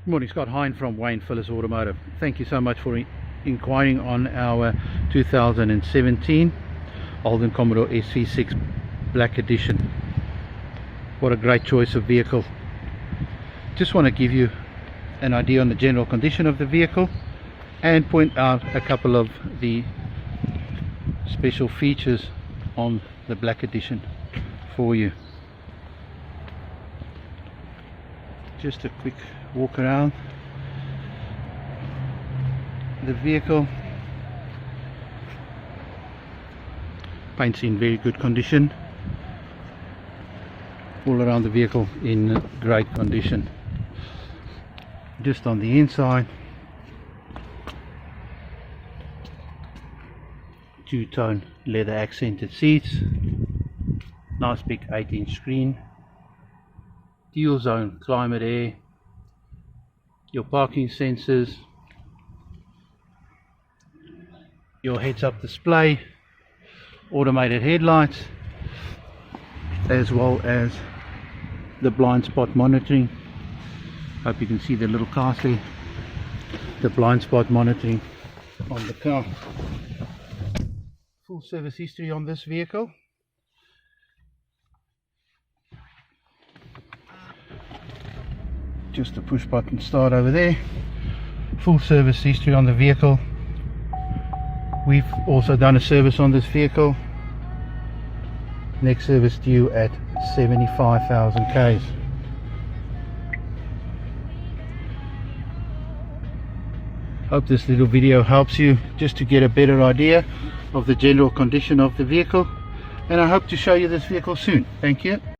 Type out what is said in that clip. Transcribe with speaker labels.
Speaker 1: Good morning, Scott Hine from Wayne Phillips Automotive. Thank you so much for inquiring on our 2017 Holden Commodore SV6 Black Edition. What a great choice of vehicle. Just want to give you an idea on the general condition of the vehicle and point out a couple of the special features on the Black Edition for you. Just a quick walk around the vehicle. Paint's in very good condition. All around the vehicle in great condition. Just on the inside, two-tone leather accented seats, nice big 8-inch screen, dual zone climate air, your parking sensors, your heads-up display, automated headlights, as well as the blind spot monitoring. Hope you can see the little cars there. The blind spot monitoring on the car. Full service history on this vehicle. Just a push button start over there. Full service history on the vehicle. We've also done a service on this vehicle. Next service due at 75,000 Ks. Hope this little video helps you just to get a better idea of the general condition of the vehicle, and I hope to show you this vehicle soon. Thank you.